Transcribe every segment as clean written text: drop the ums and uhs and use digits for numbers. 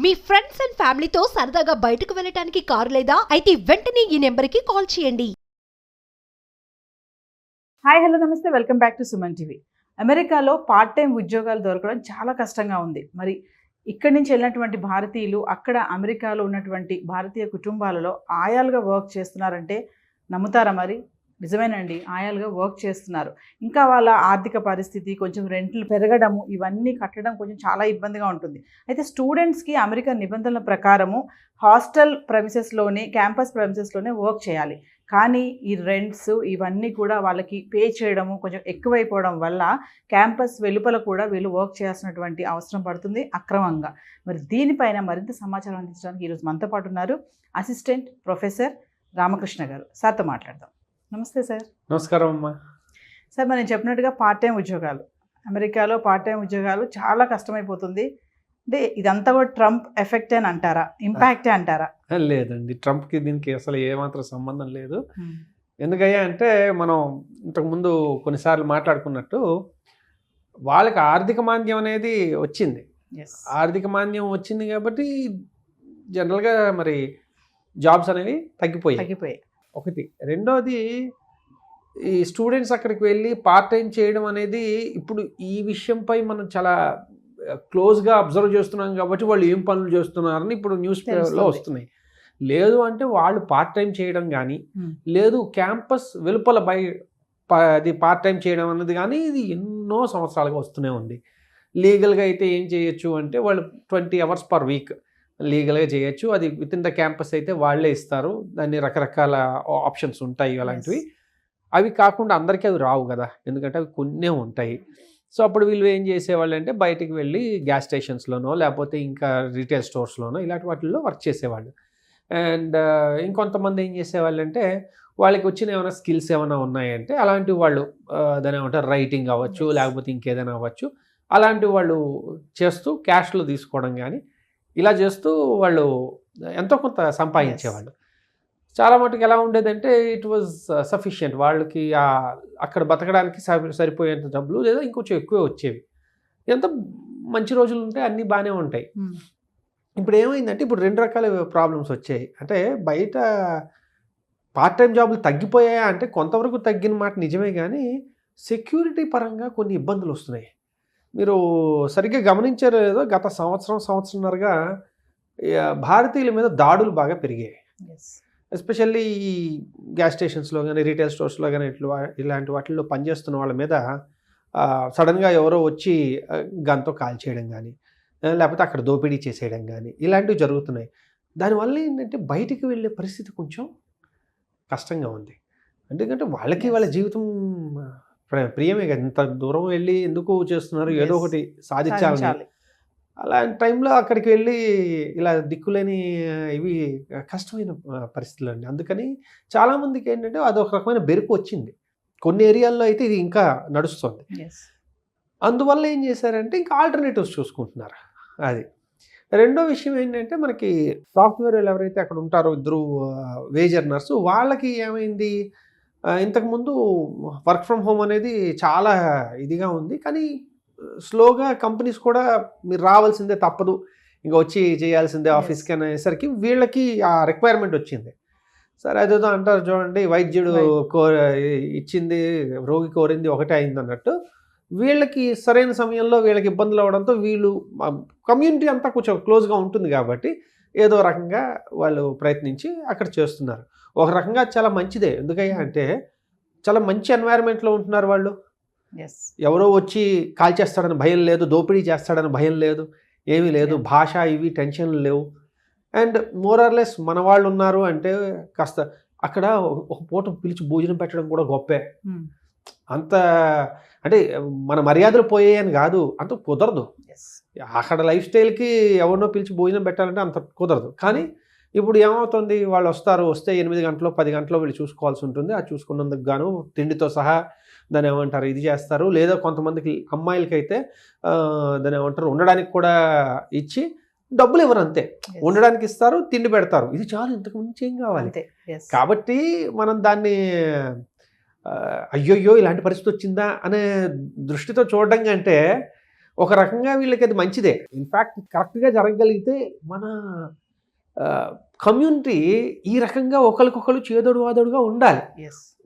Me friends and ఫ్యామిలీతో సరదాగా బయటకు వెళ్ళటానికి కారు లేదా అయితే వెంటనే ఈ నెంబర్కి కాల్ చేయండి. హాయ్ హలో నమస్తే, welcome back to Suman TV. అమెరికాలో పార్ట్ టైం ఉద్యోగాలు దొరకడం చాలా కష్టంగా ఉంది. మరి ఇక్కడి నుంచి వెళ్ళినటువంటి భారతీయులు అక్కడ అమెరికాలో ఉన్నటువంటి భారతీయ కుటుంబాలలో ఆయాలుగా వర్క్ చేస్తున్నారంటే నమ్ముతారా? మరి నిజమేనండి, ఆయాలుగా వర్క్ చేస్తున్నారు. ఇంకా వాళ్ళ ఆర్థిక పరిస్థితి, కొంచెం రెంట్లు పెరగడము, ఇవన్నీ కట్టడం కొంచెం చాలా ఇబ్బందిగా ఉంటుంది. అయితే స్టూడెంట్స్కి అమెరికా నిబంధనల ప్రకారము హాస్టల్ ప్రెమిసెస్లోనే, క్యాంపస్ ప్రెమిసెస్లోనే వర్క్ చేయాలి. కానీ ఈ రెంట్స్ ఇవన్నీ కూడా వాళ్ళకి పే చేయడము కొంచెం ఎక్కువైపోవడం వల్ల క్యాంపస్ వెలుపల కూడా వీళ్ళు వర్క్ చేయాల్సినటువంటి అవసరం పడుతుంది అక్రమంగా. మరి దీనిపైన మరింత సమాచారం అందించడానికి ఈరోజు మనతో పాటు ఉన్నారు అసిస్టెంట్ ప్రొఫెసర్ రామకృష్ణ గారు. సార్తో మాట్లాడదాం. నమస్తే సార్. నమస్కారం అమ్మా. సార్, మనం చెప్పినట్టుగా పార్ట్ టైం ఉద్యోగాలు, అమెరికాలో పార్ట్ టైం ఉద్యోగాలు చాలా కష్టమైపోతుంది. అంటే ఇదంతా కూడా ట్రంప్ ఎఫెక్ట్ అని అంటారా, ఇంపాక్టే అంటారా? లేదండి, ట్రంప్కి దీనికి అసలు ఏమాత్రం సంబంధం లేదు. ఎందుకయ్యా అంటే మనం ఇంతకుముందు కొన్నిసార్లు మాట్లాడుకున్నట్టు వాళ్ళకి ఆర్థిక మాంద్యం అనేది వచ్చింది. ఆర్థిక మాంద్యం వచ్చింది కాబట్టి జనరల్గా మరి జాబ్స్ అనేవి తగ్గిపోయాయి. ఒకటి. రెండోది, ఈ స్టూడెంట్స్ అక్కడికి వెళ్ళి పార్ట్ టైం చేయడం అనేది ఇప్పుడు ఈ విషయంపై మనం చాలా క్లోజ్గా అబ్జర్వ్ చేస్తున్నాం కాబట్టి వాళ్ళు ఏం పనులు చేస్తున్నారని ఇప్పుడు న్యూస్ పేపర్లో వస్తున్నాయి. లేదు అంటే వాళ్ళు పార్ట్ టైం చేయడం కానీ, లేదు క్యాంపస్ వెలుపల అది పార్ట్ టైం చేయడం అన్నది కానీ ఇది ఎన్నో సంవత్సరాలుగా వస్తూనే ఉంది. లీగల్గా అయితే ఏం చేయొచ్చు అంటే వాళ్ళు 20 hours per week లీగల్గా చేయొచ్చు. అది విత్ ఇన్ ద క్యాంపస్ అయితే వాళ్ళే ఇస్తారు. దాన్ని రకరకాల ఆప్షన్స్ ఉంటాయి అలాంటివి. అవి కాకుండా అందరికీ అవి రావు కదా, ఎందుకంటే అవి కొన్నే ఉంటాయి. సో అప్పుడు వీళ్ళు ఏం చేసేవాళ్ళు అంటే బయటికి వెళ్ళి గ్యాస్ స్టేషన్స్లోనో లేకపోతే ఇంకా రీటైల్ స్టోర్స్లోనో ఇలాంటి వాటిల్లో వర్క్ చేసేవాళ్ళు. అండ్ ఇంకొంతమంది ఏం చేసేవాళ్ళు అంటే వాళ్ళకి వచ్చిన ఏమైనా స్కిల్స్ ఏమైనా ఉన్నాయంటే అలాంటివి వాళ్ళు దాని ఏమంటారు రైటింగ్ అవ్వచ్చు, లేకపోతే ఇంకేదైనా అవ్వచ్చు, అలాంటివి వాళ్ళు చేస్తూ క్యాష్లో తీసుకోవడం కానీ ఇలా చేస్తూ వాళ్ళు ఎంతో కొంత సంపాదించేవాళ్ళు. చాలా మటుకు ఎలా ఉండేదంటే ఇట్ వాజ్ సఫిషియంట్. వాళ్ళకి అక్కడ బతకడానికి సరిపోయేంత డబ్బులు లేదా ఇంకొంచెం ఎక్కువే వచ్చేవి. ఎంత మంచి రోజులు ఉంటే అన్నీ బాగానే ఉంటాయి. ఇప్పుడు ఏమైందంటే ఇప్పుడు 2 రకాల ప్రాబ్లమ్స్ వచ్చాయి. అంటే బయట పార్ట్ టైం జాబులు తగ్గిపోయాయా అంటే కొంతవరకు తగ్గిన మాట నిజమే, కానీ సెక్యూరిటీ పరంగా కొన్ని ఇబ్బందులు వస్తున్నాయి. మీరు సరిగ్గా గమనించారో లేదో, గత సంవత్సరంన్నరగా భారతీయుల మీద దాడులు బాగా పెరిగాయి. ఎస్పెషల్లీ ఈ గ్యాస్ స్టేషన్స్లో కానీ రీటైల్ స్టోర్స్లో కానీ ఇలాంటి వాటిల్లో పనిచేస్తున్న వాళ్ళ మీద సడన్గా ఎవరో వచ్చి గన్తో కాల్ చేయడం కానీ, లేకపోతే అక్కడ దోపిడీ చేసేయడం కానీ ఇలాంటివి జరుగుతున్నాయి. దానివల్ల ఏంటంటే బయటికి వెళ్ళే పరిస్థితి కొంచెం కష్టంగా ఉంది. ఎందుకంటే వాళ్ళకి వాళ్ళ జీవితం ప్రియమే కదా, ఇంత దూరం వెళ్ళి ఎందుకు చేస్తున్నారు, ఏదో ఒకటి సాధించాలని. అలాంటి టైంలో అక్కడికి వెళ్ళి ఇలా దిక్కులేని ఇవి కష్టమైన పరిస్థితులు అండి. అందుకని చాలామందికి ఏంటంటే అదొక రకమైన బెరుకు వచ్చింది. కొన్ని ఏరియాల్లో అయితే ఇది ఇంకా నడుస్తుంది. అందువల్ల ఏం చేశారంటే ఇంకా ఆల్టర్నేటివ్స్ చూసుకుంటున్నారు. అది. రెండో విషయం ఏంటంటే మనకి సాఫ్ట్వేర్ ఎవరైతే అక్కడ ఉంటారో ఇద్దరు వేజ్ ఎర్నర్స్, వాళ్ళకి ఏమైంది, ఇంతకుముందు వర్క్ ఫ్రమ్ హోమ్ అనేది చాలా ఇదిగా ఉంది. కానీ స్లోగా కంపెనీస్ కూడా మీరు రావాల్సిందే, తప్పదు, ఇంకా వచ్చి చేయాల్సిందే ఆఫీస్కి అనేసరికి వీళ్ళకి ఆ రిక్వైర్మెంట్ వచ్చింది. సరే అదేదో అంటారు చూడండి, వైద్యుడు ఇచ్చింది రోగి కోరింది ఒకటే అయింది అన్నట్టు, వీళ్ళకి సరైన సమయంలో వీళ్ళకి ఇబ్బందులు అవ్వడంతో వీళ్ళు కమ్యూనిటీ అంతా కొంచెం క్లోజ్గా ఉంటుంది కాబట్టి ఏదో రకంగా వాళ్ళు ప్రయత్నించి అక్కడ చేస్తున్నారు. ఒక రకంగా చాలా మంచిదే. ఎందుకయ్యా అంటే చాలా మంచి ఎన్వైరన్మెంట్లో ఉంటున్నారు వాళ్ళు. ఎవరో వచ్చి కాల్ చేస్తాడని భయం లేదు, దోపిడీ చేస్తాడని భయం లేదు, ఏమీ లేదు, భాష ఇవి టెన్షన్లు లేవు. అండ్ మోర్ ఆర్ లెస్ మన వాళ్ళు ఉన్నారు అంటే కాస్త అక్కడ ఒక పూట పిలిచి భోజనం పెట్టడం కూడా గొప్పే. అంత అంటే మన మర్యాదలు పోయాయని కాదు, అంత కుదరదు. అక్కడ లైఫ్ స్టైల్కి ఎవరినో పిలిచి భోజనం పెట్టాలంటే అంత కుదరదు. కానీ ఇప్పుడు ఏమవుతుంది, వాళ్ళు వస్తే 8 గంటలో 10 గంటలో వీళ్ళు చూసుకోవాల్సి ఉంటుంది. అది చూసుకున్నందుకు గాను తిండితో సహా దాన్ని ఏమంటారు ఇది చేస్తారు. లేదా కొంతమందికి అమ్మాయిలకైతే దాన్ని ఏమంటారు ఉండడానికి కూడా ఇచ్చి డబ్బులు ఇవ్వరు, అంతే. ఉండడానికి ఇస్తారు, తిండి పెడతారు, ఇది చాలు, ఇంతకు మించి ఏం కావాలి. కాబట్టి మనం దాన్ని అయ్యోయ్యో ఇలాంటి పరిస్థితి వచ్చిందా అనే దృష్టితో చూడడం కంటే ఒక రకంగా వీళ్ళకి అది మంచిదే. ఇన్ఫ్యాక్ట్ కరెక్ట్గా జరగగలిగితే మన కమ్యూనిటీ ఈ రకంగా ఒకరికొకరు చేదోడు వాదోడుగా ఉండాలి.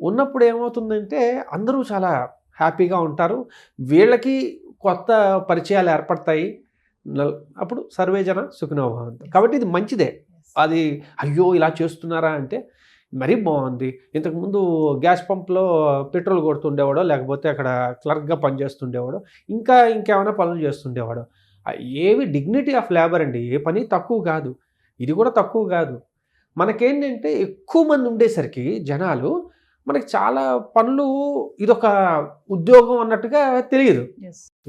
ఉన్నప్పుడు ఏమవుతుందంటే అందరూ చాలా హ్యాపీగా ఉంటారు, వీళ్ళకి కొత్త పరిచయాలు ఏర్పడతాయి, అప్పుడు సర్వేజన సుఖినో భవంతు. కాబట్టి ఇది మంచిదే. అది అయ్యో ఇలా చేస్తున్నారా అంటే మరీ బాగుంది. ఇంతకుముందు గ్యాస్ పంప్లో పెట్రోల్ కొడుతుండేవాడో, లేకపోతే అక్కడ క్లర్క్గా పనిచేస్తుండేవాడో, ఇంకేమైనా పనులు చేస్తుండేవాడో, ఏవి డిగ్నిటీ ఆఫ్ లేబర్ అండి. ఏ పని తక్కువ కాదు, ఇది కూడా తక్కువ కాదు. మనకేంటంటే ఎక్కువ మంది ఉండేసరికి జనాలు మనకి చాలా పనులు ఇదొక ఉద్యోగం అన్నట్టుగా తెలియదు.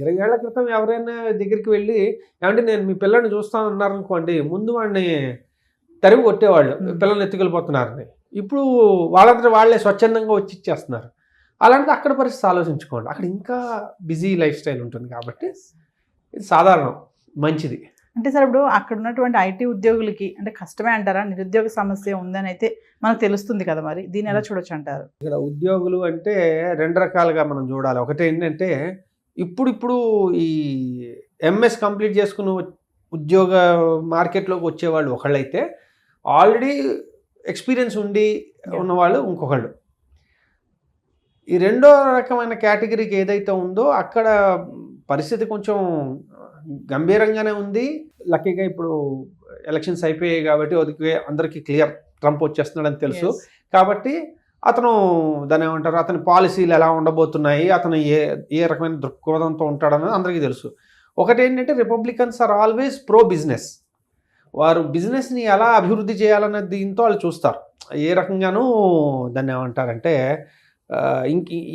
20 ఏళ్ల క్రితం ఎవరైనా దగ్గరికి వెళ్ళి ఏమంటే నేను మీ పిల్లల్ని చూస్తాను అన్నారనుకోండి, ముందు వాడిని తరివి కొట్టేవాళ్ళు, పిల్లల్ని ఎత్తుకెళ్ళిపోతున్నారని. ఇప్పుడు వాళ్ళంతా వాళ్ళే స్వచ్ఛందంగా వచ్చి ఇచ్చేస్తున్నారు. అలాంటిది అక్కడ పరిస్థితి ఆలోచించుకోండి, అక్కడ ఇంకా బిజీ లైఫ్ స్టైల్ ఉంటుంది. కాబట్టి ఇది సాధారణం, మంచిది. అంటే సార్ ఇప్పుడు అక్కడ ఉన్నటువంటి ఐటీ ఉద్యోగులకి అంటే కష్టమే అంటారా? నిరుద్యోగ సమస్య ఉందని అయితే మనకు తెలుస్తుంది కదా, మరి దీన్ని ఎలా చూడొచ్చు అంటారు? ఇక్కడ ఉద్యోగులు అంటే 2 రకాలుగా మనం చూడాలి. ఒకటి ఏంటంటే ఇప్పుడు ఈ ఎంఎస్ కంప్లీట్ చేసుకుని ఉద్యోగ మార్కెట్లోకి వచ్చేవాళ్ళు ఒకళ్ళైతే, ఆల్రెడీ ఎక్స్పీరియన్స్ ఉండి ఉన్నవాళ్ళు ఇంకొకళ్ళు. ఈ రెండో రకమైన కేటగిరీకి ఏదైతే ఉందో అక్కడ పరిస్థితి కొంచెం గంభీరంగానే ఉంది. లక్కీగా ఇప్పుడు ఎలక్షన్స్ అయిపోయాయి కాబట్టి అందరికీ క్లియర్, ట్రంప్ వచ్చేస్తున్నాడని తెలుసు. కాబట్టి అతను దాని ఏమంటారు, అతని పాలసీలు ఎలా ఉండబోతున్నాయి, అతను ఏ రకమైన దృక్పథంతో ఉంటాడన్నది అందరికీ తెలుసు. ఒకటి ఏంటంటే Republicans are always pro business. వారు బిజినెస్ని ఎలా అభివృద్ధి చేయాలన్న దీంతో వాళ్ళు చూస్తారు. ఏ రకంగానూ దాన్ని ఏమంటారంటే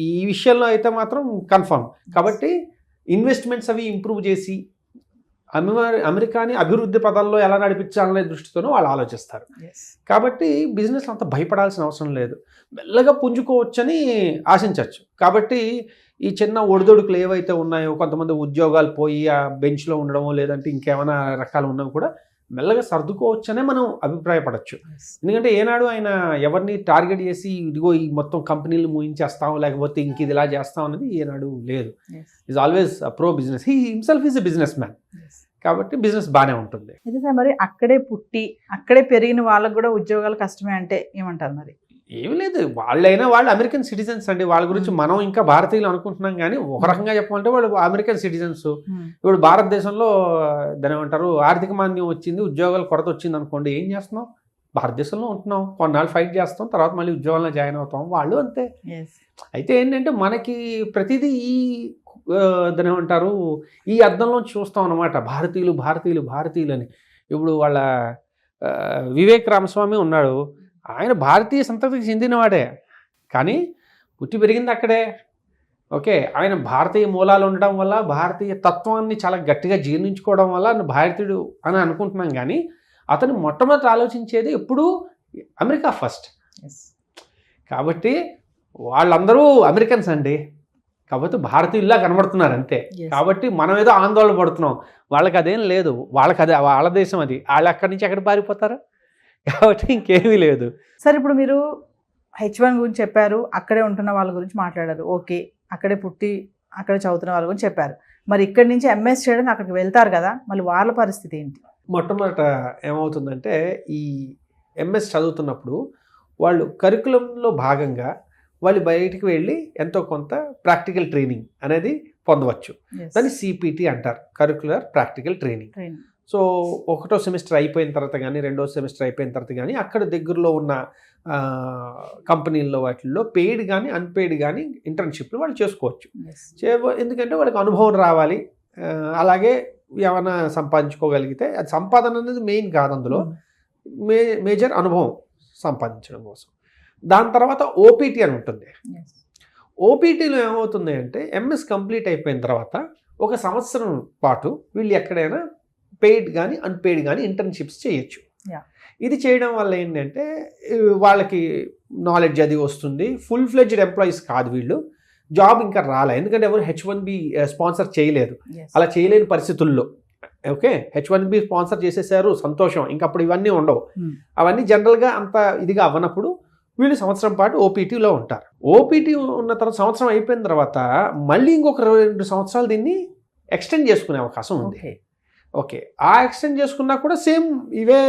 ఈ విషయంలో అయితే మాత్రం కన్ఫర్మ్. కాబట్టి ఇన్వెస్ట్మెంట్స్ అవి ఇంప్రూవ్ చేసి అమెరికాని అభివృద్ధి పదాల్లో ఎలా నడిపించాలనే దృష్టితోనూ వాళ్ళు ఆలోచిస్తారు. కాబట్టి బిజినెస్ అంత భయపడాల్సిన అవసరం లేదు, మెల్లగా పుంజుకోవచ్చని ఆశించవచ్చు. కాబట్టి ఈ చిన్న ఒడిదొడుకులు ఏవైతే ఉన్నాయో, కొంతమంది ఉద్యోగాలు పోయి ఆ బెంచ్లో ఉండడమో లేదంటే ఇంకేమైనా రకాలు ఉన్నవి కూడా మెల్లగా సర్దుకోవచ్చనే మనం అభిప్రాయపడచ్చు. ఎందుకంటే ఏనాడు ఆయన ఎవరిని టార్గెట్ చేసి ఇదిగో ఈ మొత్తం కంపెనీలు మూయించేస్తాం లేకపోతే ఇంక ఇది ఇలా చేస్తాం అనేది ఏనాడు లేదు. Is always pro business. He himself is a business man. కాబట్టి బిజినెస్ బాగానే ఉంటుంది. అయితే మరి అక్కడే పుట్టి అక్కడే పెరిగిన వాళ్ళకు కూడా ఉద్యోగాలు కష్టమే అంటే ఏమంటారు? మరి ఏమి లేదు, వాళ్ళు అమెరికన్ సిటిజన్స్ అండి. వాళ్ళ గురించి మనం ఇంకా భారతీయులు అనుకుంటున్నాం, కానీ ఒక రకంగా చెప్పాలంటే వాళ్ళు అమెరికన్ సిటిజన్స్. ఇప్పుడు భారతదేశంలో దాని ఏమంటారు, ఆర్థిక మాంద్యం వచ్చింది, ఉద్యోగాల కొరత వచ్చింది అనుకోండి, ఏం చేస్తున్నాం? భారతదేశంలో ఉంటున్నాం, కొన్నాళ్ళు ఫైట్ చేస్తాం, తర్వాత మళ్ళీ ఉద్యోగాల్లో జాయిన్ అవుతాం. వాళ్ళు అంతే. అయితే ఏంటంటే మనకి ప్రతిదీ దాని ఏమంటారు, ఈ అర్థంలో చూస్తాం అన్నమాట, భారతీయులు భారతీయులు భారతీయులు అని. ఇప్పుడు వాళ్ళ వివేక్ రామస్వామి ఉన్నాడు, ఆయన భారతీయ సంతతికి చెందినవాడే, కానీ పుట్టి పెరిగింది అక్కడే. ఓకే, ఆయన భారతీయ మూలాలు ఉండడం వల్ల భారతీయ తత్వాన్ని చాలా గట్టిగా జీర్ణించుకోవడం వల్ల భారతీయుడు అని అనుకుంటున్నాం. కానీ అతను మొట్టమొదటి ఆలోచించేది ఎప్పుడూ అమెరికా ఫస్ట్. కాబట్టి వాళ్ళందరూ అమెరికన్స్ అండి, కాబట్టి భారతీయుల్లా కనబడుతున్నారు అంతే. కాబట్టి మనం ఏదో ఆందోళన పడుతున్నాం, వాళ్ళకి అదేం లేదు. వాళ్ళకి అదే వాళ్ళ దేశం, అది వాళ్ళు అక్కడి నుంచి ఎక్కడ పారిపోతారు. కాబట్టి ఇంకేమీ లేదు. సార్ ఇప్పుడు మీరు H1 గురించి చెప్పారు, అక్కడే ఉంటున్న వాళ్ళ గురించి మాట్లాడారు. ఓకే, అక్కడే పుట్టి అక్కడే చదువుతున్న వాళ్ళ గురించి చెప్పారు. మరి ఇక్కడి నుంచి ఎంఎస్ చేయడానికి అక్కడికి వెళ్తారు కదా, మళ్ళీ వాళ్ళ పరిస్థితి ఏంటి? మొట్టమొదట ఏమవుతుందంటే, ఈ ఎంఎస్ చదువుతున్నప్పుడు వాళ్ళు కరికులంలో భాగంగా వాళ్ళు బయటికి వెళ్ళి ఎంతో కొంత ప్రాక్టికల్ ట్రైనింగ్ అనేది పొందవచ్చు. దాన్ని CPT అంటారు, కరికులర్ ప్రాక్టికల్ ట్రైనింగ్. సో 1వ సెమిస్టర్ అయిపోయిన తర్వాత కానీ 2వ సెమిస్టర్ అయిపోయిన తర్వాత కానీ అక్కడ దగ్గరలో ఉన్న కంపెనీల్లో వాటిల్లో పెయిడ్ కానీ అన్పెయిడ్ కానీ ఇంటర్న్షిప్లు వాళ్ళు చేసుకోవచ్చు. ఎందుకంటే వాళ్ళకి అనుభవం రావాలి, అలాగే ఏమైనా సంపాదించుకోగలిగితే, అది సంపాదన అనేది మెయిన్ కాదు, అందులో మేజర్ అనుభవం సంపాదించడం కోసం. దాని తర్వాత OPT అని ఉంటుంది. OPTలో ఏమవుతుంది అంటే, ఎంఎస్ కంప్లీట్ అయిపోయిన తర్వాత 1 సంవత్సరం పాటు వీళ్ళు ఎక్కడైనా పెయిడ్ కానీ అన్పెయిడ్ కానీ ఇంటర్న్షిప్స్ చేయొచ్చు. ఇది చేయడం వల్ల ఏంటంటే వాళ్ళకి నాలెడ్జ్ అది వస్తుంది. ఫుల్ ఫ్లెడ్జ్డ్ ఎంప్లాయీస్ కాదు వీళ్ళు, జాబ్ ఇంకా రాలే, ఎందుకంటే ఎవరు H1B స్పాన్సర్ చేయలేదు. అలా చేయలేని పరిస్థితుల్లో ఓకే, H1B స్పాన్సర్ చేసేసారు, సంతోషం, ఇంకా అప్పుడు ఇవన్నీ ఉండవు. అవన్నీ జనరల్గా అంత ఇదిగా అవ్వనప్పుడు వీళ్ళు సంవత్సరం పాటు OPTలో ఉంటారు. OPT ఉన్న తర్వాత సంవత్సరం అయిపోయిన తర్వాత మళ్ళీ ఇంకొక 2 సంవత్సరాలు దీన్ని ఎక్స్టెండ్ చేసుకునే అవకాశం ఉంది. ఓకే. ఓకే, ఆ ఎక్స్టెండ్ చేసుకున్నా కూడా సేమ్ ఇవే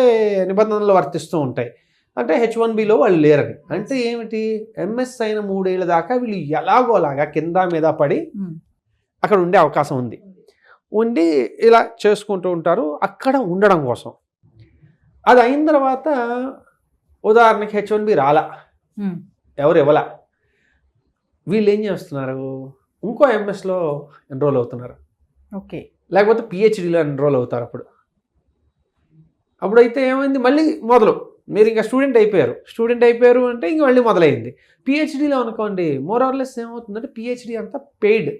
నిబంధనలు వర్తిస్తూ ఉంటాయి. అంటే H1Bలో వాళ్ళు లేరని అంటే ఏమిటి, ఎంఎస్ అయిన 3 ఏళ్ళ దాకా వీళ్ళు ఎలాగోలాగా కింద మీద పడి అక్కడ ఉండే అవకాశం ఉంది. ఉండి ఇలా చేసుకుంటూ ఉంటారు అక్కడ ఉండడం కోసం. అది అయిన తర్వాత ఉదాహరణకి H1B రాలా, ఎవరు ఇవ్వలా, వీళ్ళు ఏం చేస్తున్నారు, ఇంకో ఎంఎస్లో ఎన్రోల్ అవుతున్నారు. ఓకే. లేకపోతే పిహెచ్డీలో ఎన్రోల్ అవుతారు. అప్పుడైతే ఏమైంది, మళ్ళీ మొదలు మీరు ఇంకా స్టూడెంట్ అయిపోయారు అంటే ఇంక మళ్ళీ మొదలైంది. పిహెచ్డీలో అనుకోండి మోరార్లెస్ ఏమవుతుందంటే పిహెచ్డీ అంతా పెయిడ్,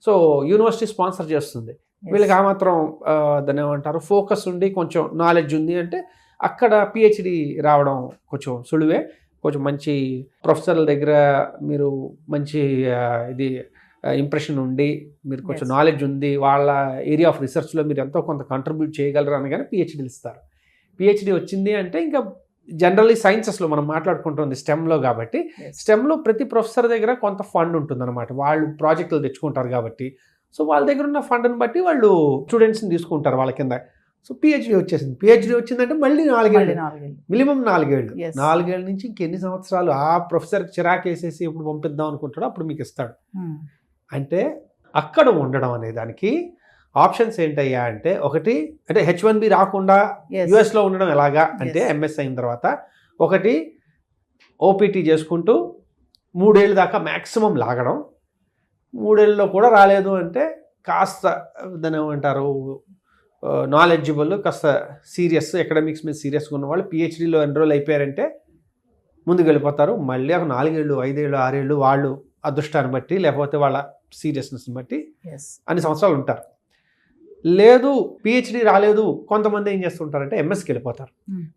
సో యూనివర్సిటీ స్పాన్సర్ చేస్తుంది. వీళ్ళకి ఆ మాత్రం దాన్ని ఏమంటారు ఫోకస్ ఉండి కొంచెం నాలెడ్జ్ ఉంది అంటే అక్కడ పిహెచ్డీ రావడం కొంచెం సులువే. కొంచెం మంచి ప్రొఫెసర్ల దగ్గర మీరు మంచి ఇది ఇంప్రెషన్ ఉండి మీరు కొంచెం నాలెడ్జ్ ఉంది, వాళ్ళ ఏరియా ఆఫ్ రీసెర్చ్లో మీరు ఎంతో కొంత కంట్రిబ్యూట్ చేయగలరు అనగానే పిహెచ్డీలు ఇస్తారు. పిహెచ్డీ వచ్చింది అంటే ఇంకా జనరల్లీ సైన్సెస్లో మనం మాట్లాడుకుంటుంది స్టెమ్లో కాబట్టి స్టెమ్లో ప్రతి ప్రొఫెసర్ దగ్గర కొంత ఫండ్ ఉంటుందన్నమాట. వాళ్ళు ప్రాజెక్టులు తెచ్చుకుంటారు కాబట్టి సో వాళ్ళ దగ్గర ఉన్న ఫండ్ని బట్టి వాళ్ళు స్టూడెంట్స్ని తీసుకుంటారు వాళ్ళ కింద. సో పిహెచ్డీ వచ్చేసింది. పిహెచ్డీ వచ్చిందంటే మళ్ళీ 4 ఏళ్ళు, మినిమం 4 ఏళ్ళు. 4 ఏళ్ళ నుంచి ఇంకెన్ని సంవత్సరాలు ఆ ప్రొఫెసర్కి చిరాకు వేసేసి ఎప్పుడు పంపిద్దాం అనుకుంటాడో అప్పుడు మీకు ఇస్తాడు. అంటే అక్కడ ఉండడం అనే దానికి ఆప్షన్స్ ఏంటయ్యా అంటే, ఒకటి అంటే H1B రాకుండా యుఎస్లో ఉండడం ఎలాగా అంటే ఎంఎస్ అయిన తర్వాత ఒకటి ఓపీటీ చేసుకుంటూ 3 ఏళ్ళ దాకా మ్యాక్సిమం లాగడం. 3 ఏళ్ళలో కూడా రాలేదు అంటే కాస్త దాన్ని ఏమంటారు నాలెడ్జిబుల్, కాస్త సీరియస్ ఎకడమిక్స్ మీద సీరియస్గా ఉన్న వాళ్ళు పిహెచ్డీలో ఎన్రోల్ అయిపోయారంటే ముందుకు వెళ్ళిపోతారు. మళ్ళీ ఒక 4 ఏళ్ళు 5 ఏళ్ళు 6 ఏళ్ళు వాళ్ళు అదృష్టాన్ని బట్టి లేకపోతే వాళ్ళ సీరియస్నెస్ని బట్టి అన్ని సంవత్సరాలు ఉంటారు. లేదు పిహెచ్డీ రాలేదు, కొంతమంది ఏం చేస్తుంటారంటే ఎంఎస్కి వెళ్ళిపోతారు.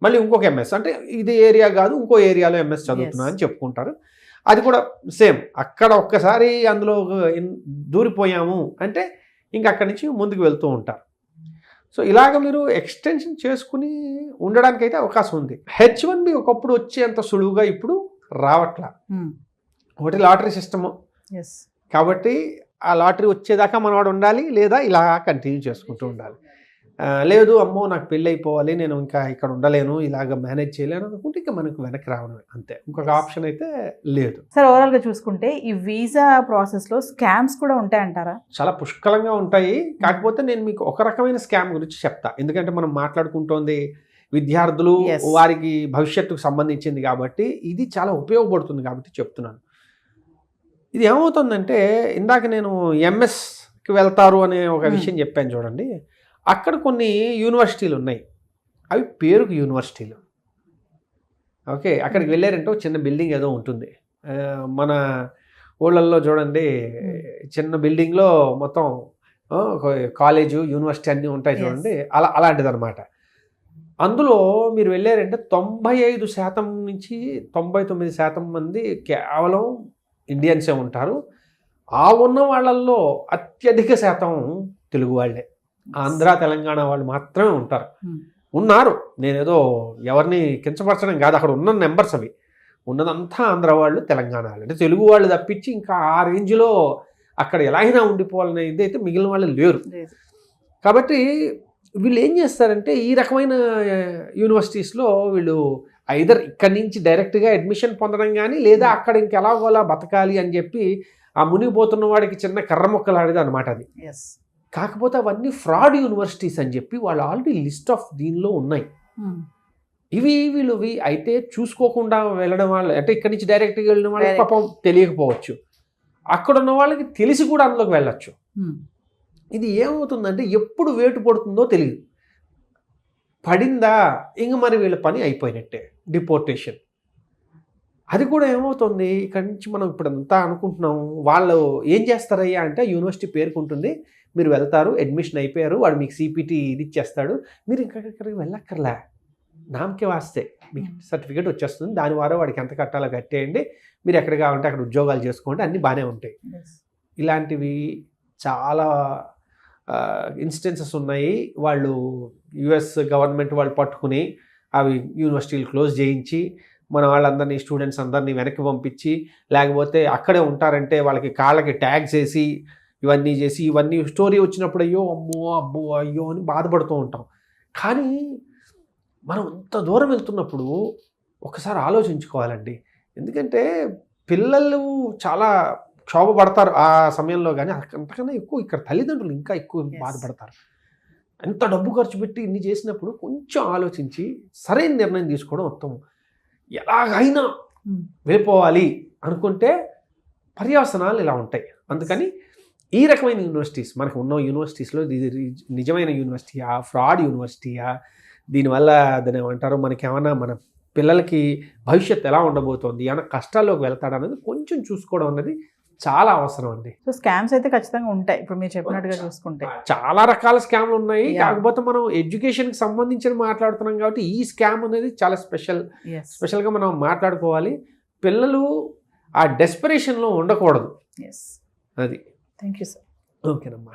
మళ్ళీ ఇంకొక ఎంఎస్ అంటే ఇది ఏరియా కాదు ఇంకో ఏరియాలో ఎంఎస్ చదువుతున్నా అని చెప్పుకుంటారు. అది కూడా సేమ్, అక్కడ ఒక్కసారి అందులో దూరిపోయాము అంటే ఇంక అక్కడి నుంచి ముందుకు వెళ్తూ ఉంటారు. సో ఇలాగ మీరు ఎక్స్టెన్షన్ చేసుకుని ఉండడానికి అయితే అవకాశం ఉంది. H1B ఒకప్పుడు వచ్చేంత సులువుగా ఇప్పుడు రావట్లా. ఒకటి లాటరీ సిస్టము కాబట్టి ఆ లాటరీ వచ్చేదాకా మనవాడు ఉండాలి, లేదా ఇలా కంటిన్యూ చేసుకుంటూ ఉండాలి. లేదు అమ్మో నాకు పెళ్ళి అయిపోవాలి, నేను ఇంకా ఇక్కడ ఉండలేను, ఇలాగ మేనేజ్ చేయలేను అనుకుంటే ఇంకా మనకు వెనక్కి రావడం అంతే, ఇంకొక ఆప్షన్ అయితే లేదు. సార్ ఓవరాల్గా చూసుకుంటే ఈ వీసా ప్రాసెస్లో స్కామ్స్ కూడా ఉంటాయంటారా? చాలా పుష్కలంగా ఉంటాయి. కాకపోతే నేను మీకు ఒక రకమైన స్కామ్ గురించి చెప్తా, ఎందుకంటే మనం మాట్లాడుకుంటోంది విద్యార్థులు వారికి భవిష్యత్తుకు సంబంధించింది కాబట్టి ఇది చాలా ఉపయోగపడుతుంది కాబట్టి చెప్తున్నాను. ఇది ఏమవుతుందంటే ఇందాక నేను ఎంఎస్కి వెళ్తారు అనే ఒక విషయం చెప్పాను చూడండి, అక్కడ కొన్ని యూనివర్సిటీలు ఉన్నాయి, అవి పేరుకు యూనివర్సిటీలు. ఓకే, అక్కడికి వెళ్ళారంటే ఒక చిన్న బిల్డింగ్ ఏదో ఉంటుంది. మన ఊళ్ళల్లో చూడండి చిన్న బిల్డింగ్లో మొత్తం కాలేజు యూనివర్సిటీ అన్నీ ఉంటాయి చూడండి, అలాంటిది అనమాట. అందులో మీరు వెళ్ళారంటే 95% నుంచి 99% మంది కేవలం ఇండియన్సే ఉంటారు. ఆ ఉన్న వాళ్ళల్లో అత్యధిక శాతం తెలుగు వాళ్ళే, ఆంధ్ర తెలంగాణ వాళ్ళు మాత్రమే ఉన్నారు. నేనేదో ఎవరిని కించపరచడం కాదు, అక్కడ ఉన్న నెంబర్స్ అవి, ఉన్నదంతా ఆంధ్ర వాళ్ళు తెలంగాణ వాళ్ళు, అంటే తెలుగు వాళ్ళు తప్పించి ఇంకా ఆ రేంజ్లో అక్కడ ఎలా అయినా ఉండిపోవాలనే ఇది అయితే మిగిలిన వాళ్ళు లేరు. కాబట్టి వీళ్ళు ఏం చేస్తారంటే ఈ రకమైన యూనివర్సిటీస్లో వీళ్ళు ఐదర్ ఇక్కడి నుంచి డైరెక్ట్గా అడ్మిషన్ పొందడం కానీ, లేదా అక్కడ ఇంకెలాగోలా బతకాలి అని చెప్పి ఆ మునిగిపోతున్న వాడికి చిన్న కర్ర మొక్కలాడేది అనమాట అది. కాకపోతే అవన్నీ ఫ్రాడ్ యూనివర్సిటీస్ అని చెప్పి వాళ్ళు ఆల్రెడీ లిస్ట్ ఆఫ్ దీనిలో ఉన్నాయి. వీళ్ళు అయితే చూసుకోకుండా వెళ్ళడం వాళ్ళు, అంటే ఇక్కడి నుంచి డైరెక్ట్గా వెళ్ళిన వాళ్ళకి పాపం తెలియకపోవచ్చు, అక్కడ ఉన్న వాళ్ళకి తెలిసి కూడా అందులోకి వెళ్ళచ్చు. ఇది ఏమవుతుందంటే ఎప్పుడు వేటు పడుతుందో తెలియదు, పడిందా ఇంక మరి వీళ్ళ పని అయిపోయినట్టే, డిపోర్టేషన్. అది కూడా ఏమవుతుంది, ఇక్కడి నుంచి మనం ఇప్పుడంతా అనుకుంటున్నాం, వాళ్ళు ఏం చేస్తారయ్యా అంటే యూనివర్సిటీ పేరుకుంటుంది, మీరు వెళ్తారు, అడ్మిషన్ అయిపోయారు, వాడు మీకు సిపిటి ఇది ఇచ్చేస్తాడు, మీరు ఇంకెక్కడికి వెళ్ళక్కర్లే, నామకే వాస్తే మీకు సర్టిఫికేట్ వచ్చేస్తుంది, దాని ద్వారా వాడికి ఎంత కట్టాలో కట్టేయండి, మీరు ఎక్కడ కావాలంటే అక్కడ ఉద్యోగాలు చేసుకోండి, అన్నీ బాగానే ఉంటాయి. ఇలాంటివి చాలా ఇన్స్టెన్సెస్ ఉన్నాయి. వాళ్ళు యుఎస్ గవర్నమెంట్ వాళ్ళు పట్టుకుని అవి యూనివర్సిటీలు క్లోజ్ చేయించి మన వాళ్ళందరినీ స్టూడెంట్స్ అందరినీ వెనక్కి పంపించి, లేకపోతే అక్కడే ఉంటారంటే వాళ్ళకి కాళ్ళకి ట్యాగ్స్ వేసి ఇవన్నీ చేసి ఇవన్నీ స్టోరీ వచ్చినప్పుడు అయ్యో అమ్మో అబ్బో అయ్యో అని బాధపడుతూ ఉంటాం. కానీ మనం ఇంత దూరం వెళ్తున్నప్పుడు ఒకసారి ఆలోచించుకోవాలండి. ఎందుకంటే పిల్లలు చాలా క్షోభపడతారు ఆ సమయంలో, కానీ అంతకన్నా ఎక్కువ ఇక్కడ తల్లిదండ్రులు ఇంకా ఎక్కువ బాధపడతారు. ఎంత డబ్బు ఖర్చు పెట్టి ఇన్ని చేసినప్పుడు కొంచెం ఆలోచించి సరైన నిర్ణయం తీసుకోవడం ఉత్తమం. ఎలాగైనా వెళ్ళిపోవాలి అనుకుంటే పర్యవసనాలు ఇలా ఉంటాయి. అందుకని ఈ రకమైన యూనివర్సిటీస్, మనకు ఉన్న యూనివర్సిటీస్లో ఇది నిజమైన యూనివర్సిటీయా, ఫ్రాడ్ యూనివర్సిటీయా, దీనివల్ల దాని ఏమంటారు, మనకి ఏమన్నా మన పిల్లలకి భవిష్యత్తు ఎలా ఉండబోతోంది, ఏమైనా కష్టాల్లోకి వెళ్తాడనేది కొంచెం చూసుకోవడం అనేది చాలా అవసరం అండి. సో స్కామ్స్ అయితే ఖచ్చితంగా ఉంటాయి. ఇప్పుడు మీరు చెప్పినట్టుగా చూసుకుంటే చాలా రకాల స్కామ్లు ఉన్నాయి. కాకపోతే మనం ఎడ్యుకేషన్కి సంబంధించి మాట్లాడుతున్నాం కాబట్టి ఈ స్కామ్ అనేది చాలా స్పెషల్గా మనం మాట్లాడుకోవాలి. పిల్లలు ఆ డెస్పరేషన్లో ఉండకూడదు. ఎస్, అది. Thank you sir. ఓకేనమ్మా.